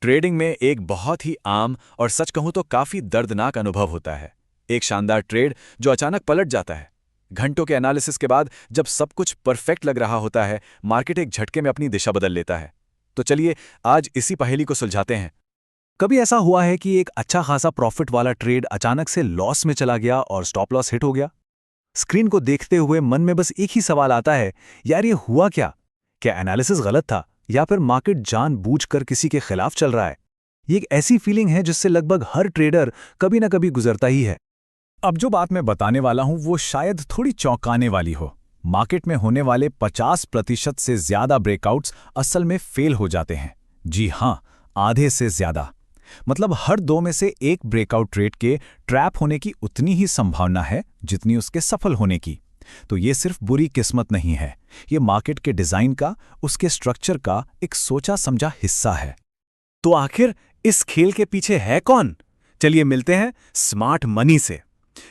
Trading में एक बहुत ही आम और सच कहूं तो काफी दर्दनाक अनुभव होता है। एक शानदार ट्रेड जो अचानक पलट जाता है। घंटों के एनालिसिस के बाद जब सब कुछ परफेक्ट लग रहा होता है, मार्केट एक झटके में अपनी दिशा बदल लेता है। तो चलिए आज इसी पहेली को सुलझाते हैं। कभी ऐसा हुआ है कि एक अच्छा खासा प्रॉफिट वाला ट्रेड अचानक से लॉस में चला गया और स्टॉप लॉस हिट हो गया? स्क्रीन को देखते हुए मन में बस एक ही सवाल आता है, यार ये हुआ क्या? क्या एनालिसिस गलत था या फिर मार्केट जानबूझकर किसी के खिलाफ चल रहा है? ये एक ऐसी फीलिंग है जिससे लगभग हर ट्रेडर कभी ना कभी गुजरता ही है। अब जो बात मैं बताने वाला हूं वो शायद थोड़ी चौंकाने वाली हो। मार्केट में होने वाले 50% से ज्यादा ब्रेकआउट्स असल में फेल हो जाते हैं। जी हां, आधे से ज्यादा। मतलब हर दो में से एक ब्रेकआउट ट्रेड के ट्रैप होने की उतनी ही संभावना है जितनी उसके सफल होने की। तो ये सिर्फ बुरी किस्मत नहीं है, ये मार्केट के डिजाइन का, उसके स्ट्रक्चर का एक सोचा समझा हिस्सा है। तो आखिर इस खेल के पीछे है कौन? चलिए मिलते हैं स्मार्ट मनी से।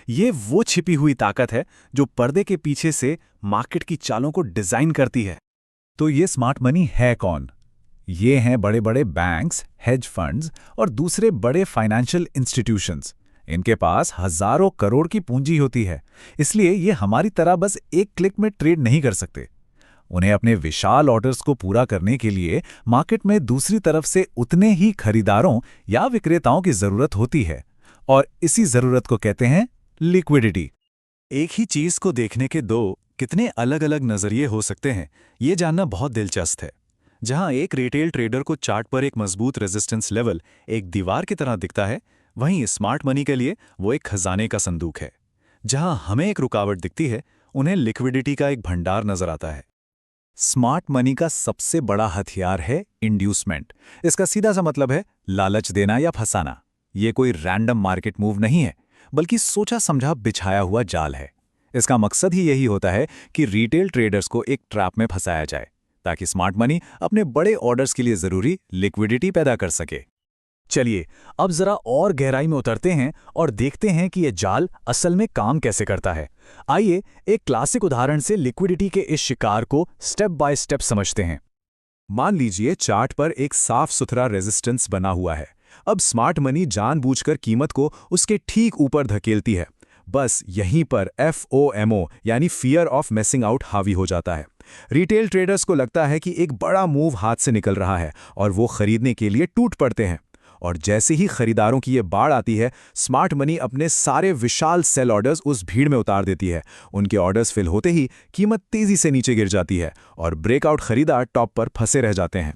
ये वो छिपी हुई ताकत है जो पर्दे के पीछे से मार्केट की चालों को डिजाइन करती है। तो ये स्मार्ट मनी है कौन? ये हैं बड़े बड़े बैंक्स, हेज फंड्स और दूसरे बड़े फाइनेंशियल इंस्टीट्यूशंस। इनके पास हजारों करोड़ की पूंजी होती है, इसलिए ये हमारी तरह बस एक क्लिक में ट्रेड नहीं कर सकते। उन्हें अपने विशाल ऑर्डर्स को पूरा करने के लिए मार्केट में दूसरी तरफ से उतने ही खरीदारों या विक्रेताओं की जरूरत होती है, और इसी जरूरत को कहते हैं लिक्विडिटी। एक ही चीज को देखने के दो कितने अलग अलग नजरिए हो सकते हैं, ये जानना बहुत दिलचस्प है। जहां एक रिटेल ट्रेडर को चार्ट पर एक मजबूत रेजिस्टेंस लेवल एक दीवार की तरह दिखता है, वहीं स्मार्ट मनी के लिए वो एक खजाने का संदूक है। जहां हमें एक रुकावट दिखती है, उन्हें लिक्विडिटी का एक भंडार नजर आता है। स्मार्ट मनी का सबसे बड़ा हथियार है इंड्यूसमेंट। इसका सीधा सा मतलब है लालच देना या फंसाना। ये कोई रैंडम मार्केट मूव नहीं है, बल्कि सोचा समझा बिछाया हुआ जाल है। इसका मकसद ही यही होता है कि रिटेल ट्रेडर्स को एक ट्रैप में फंसाया जाए, ताकि स्मार्ट मनी अपने बड़े ऑर्डर्स के लिए जरूरी लिक्विडिटी पैदा कर सके। चलिए अब जरा और गहराई में उतरते हैं और देखते हैं कि यह जाल असल में काम कैसे करता है। आइए एक क्लासिक उदाहरण से लिक्विडिटी के इस शिकार को स्टेप बाय स्टेप समझते हैं। मान लीजिए चार्ट पर एक साफ सुथरा रेजिस्टेंस बना हुआ है। अब स्मार्ट मनी जानबूझकर कीमत को उसके ठीक ऊपर धकेलती है। बस यहीं पर FOMO यानी फियर ऑफ मिसिंग आउट हावी हो जाता है। रिटेल ट्रेडर्स को लगता है कि एक बड़ा मूव हाथ से निकल रहा है और वो खरीदने के लिए टूट पड़ते हैं। और जैसे ही खरीदारों की ये बाढ़ आती है, स्मार्ट मनी अपने सारे विशाल सेल ऑर्डर्स उस भीड़ में उतार देती है। उनके ऑर्डर्स फिल होते ही कीमत तेजी से नीचे गिर जाती है और ब्रेकआउट खरीदार टॉप पर फंसे रह जाते हैं।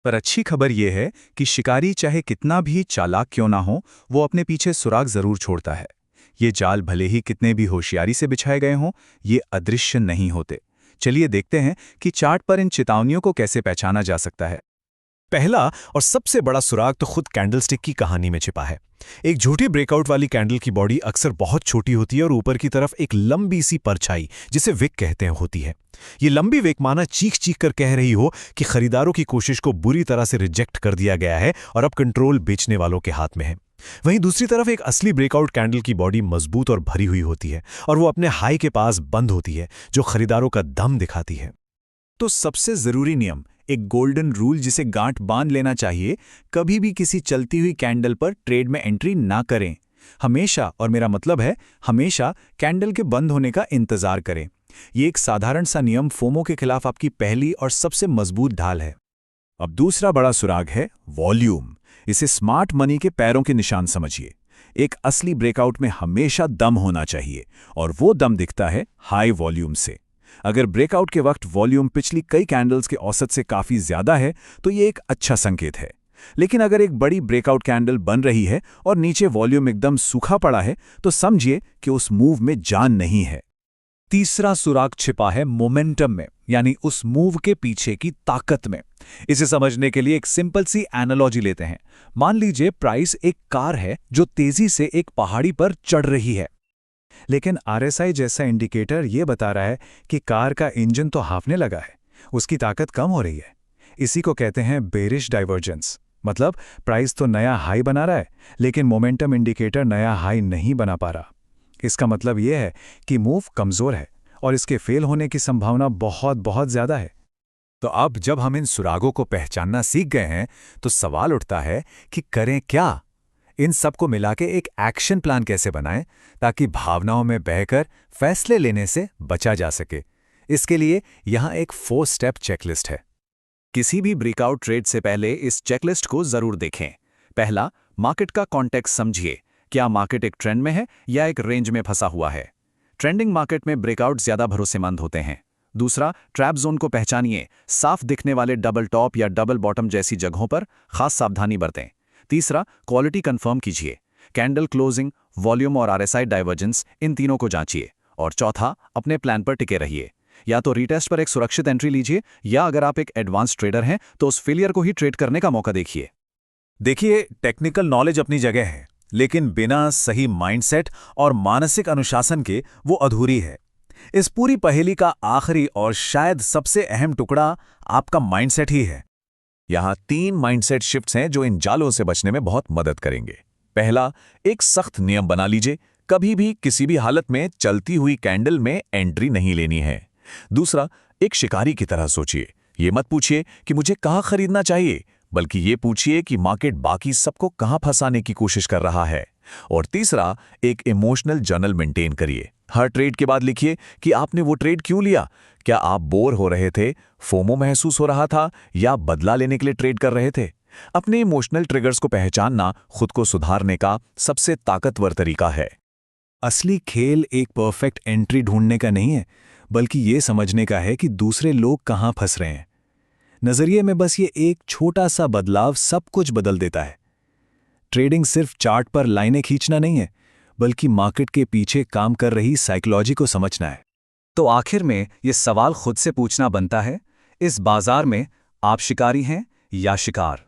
पर अच्छी खबर यह है कि शिकारी चाहे कितना भी चालाक क्यों ना हो, वो अपने पीछे सुराग जरूर छोड़ता है। ये जाल भले ही कितने भी होशियारी से बिछाए गए हों, ये अदृश्य नहीं होते। चलिए देखते हैं कि चार्ट पर इन चेतावनियों को कैसे पहचाना जा सकता है। पहला और सबसे बड़ा सुराग तो खुद कैंडलस्टिक की कहानी में छिपा है। एक झूठी ब्रेकआउट वाली कैंडल की बॉडी अक्सर बहुत छोटी होती है और ऊपर की तरफ एक लंबी सी परछाई, जिसे विक कहते हैं, होती है। ये लंबी विक माना चीख चीख कर कह रही हो कि खरीदारों की कोशिश को बुरी तरह से रिजेक्ट कर दिया गया है और अब कंट्रोल बेचने वालों के हाथ में है। वहीं दूसरी तरफ एक असली ब्रेकआउट कैंडल की बॉडी मजबूत और भरी हुई होती है और वो अपने हाई के पास बंद होती है, जो खरीदारों का दम दिखाती है। तो सबसे जरूरी नियम, एक गोल्डन रूल जिसे गांठ बांध लेना चाहिए, कभी भी किसी चलती हुई कैंडल पर ट्रेड में एंट्री ना करें। हमेशा, और मेरा मतलब है हमेशा, कैंडल के बंद होने का इंतजार करें। ये एक साधारण सा नियम फोमो के खिलाफ आपकी पहली और सबसे मजबूत ढाल है। अब दूसरा बड़ा सुराग है वॉल्यूम। इसे स्मार्ट मनी के पैरों के निशान समझिए। एक असली ब्रेकआउट में हमेशा दम होना चाहिए, और वो दम दिखता है हाई वॉल्यूम से। अगर ब्रेकआउट के वक्त वॉल्यूम पिछली कई कैंडल्स के औसत से काफी ज्यादा है, तो ये एक अच्छा संकेत है। लेकिन अगर एक बड़ी ब्रेकआउट कैंडल बन रही है और नीचे वॉल्यूम एकदम सूखा पड़ा है, तो समझिए कि उस मूव में जान नहीं है। तीसरा सुराग छिपा है मोमेंटम में, यानी उस मूव के पीछे की ताकत में। इसे समझने के लिए एक सिंपल सी एनालॉजी लेते हैं। मान लीजिए प्राइस एक कार है जो तेजी से एक पहाड़ी पर चढ़ रही है, लेकिन RSI जैसा इंडिकेटर ये बता रहा है कि कार का इंजन तो हाँफने लगा है, उसकी ताकत कम हो रही है। इसी को कहते हैं बेरिश डाइवर्जेंस। मतलब प्राइस तो नया हाई बना रहा है, लेकिन मोमेंटम इंडिकेटर नया हाई नहीं बना पा रहा। इसका मतलब यह है कि मूव कमजोर है और इसके फेल होने की संभावना बहुत बहुत ज्यादा है। तो अब जब हम इन सुरागों को पहचानना सीख गए हैं तो सवाल उठता है कि करें क्या। इन सब को मिला के एक एक्शन प्लान कैसे बनाएं ताकि भावनाओं में बहकर फैसले लेने से बचा जा सके। इसके लिए यहाँ एक 4 स्टेप चेकलिस्ट है। किसी भी ब्रेकआउट ट्रेड से पहले इस चेकलिस्ट को जरूर देखें। पहला, मार्केट का कॉन्टेक्स्ट समझिए। क्या मार्केट एक ट्रेंड में है या एक रेंज में फंसा हुआ है? ट्रेंडिंग मार्केट में ब्रेकआउट ज्यादा भरोसेमंद होते हैं। दूसरा, ट्रैप जोन को पहचानिए। साफ दिखने वाले डबल टॉप या डबल बॉटम जैसी जगहों पर खास सावधानी बरतें। तीसरा, क्वालिटी कंफर्म कीजिए। कैंडल क्लोजिंग, वॉल्यूम और आरएसआई डाइवर्जेंस, इन तीनों को जांचिए। और चौथा, अपने प्लान पर टिके रहिए। या तो रीटेस्ट पर एक सुरक्षित एंट्री लीजिए, या अगर आप एक एडवांस ट्रेडर हैं तो उस फेलियर को ही ट्रेड करने का मौका देखिए। देखिए, टेक्निकल नॉलेज अपनी जगह है, लेकिन बिना सही माइंडसेट और मानसिक अनुशासन के वो अधूरी है। इस पूरी पहेली का आखिरी और शायद सबसे अहम टुकड़ा आपका माइंडसेट ही है। यहाँ 3 माइंडसेट शिफ्ट्स हैं जो इन जालों से बचने में बहुत मदद करेंगे। पहला, एक सख्त नियम बना लीजिए, कभी भी किसी भी हालत में चलती हुई कैंडल में एंट्री नहीं लेनी है। दूसरा, एक शिकारी की तरह सोचिए। ये मत पूछिए कि मुझे कहाँ खरीदना चाहिए, बल्कि ये पूछिए कि मार्केट बाकी सबको कहाँ फंसाने की कोशिश कर रहा है। और तीसरा, एक इमोशनल जर्नल मेंटेन करिए। हर ट्रेड के बाद लिखिए कि आपने वो ट्रेड क्यों लिया। क्या आप बोर हो रहे थे, फोमो महसूस हो रहा था, या बदला लेने के लिए ट्रेड कर रहे थे? अपने इमोशनल ट्रिगर्स को पहचानना खुद को सुधारने का सबसे ताकतवर तरीका है। असली खेल एक परफेक्ट एंट्री ढूंढने का नहीं है, बल्कि ये समझने का है कि दूसरे लोग कहाँ फंस रहे हैं। नजरिए में बस ये एक छोटा सा बदलाव सब कुछ बदल देता है। ट्रेडिंग सिर्फ चार्ट पर लाइनें खींचना नहीं है, बल्कि मार्केट के पीछे काम कर रही साइकोलॉजी को समझना है। तो आखिर में ये सवाल खुद से पूछना बनता है, इस बाजार में आप शिकारी हैं या शिकार?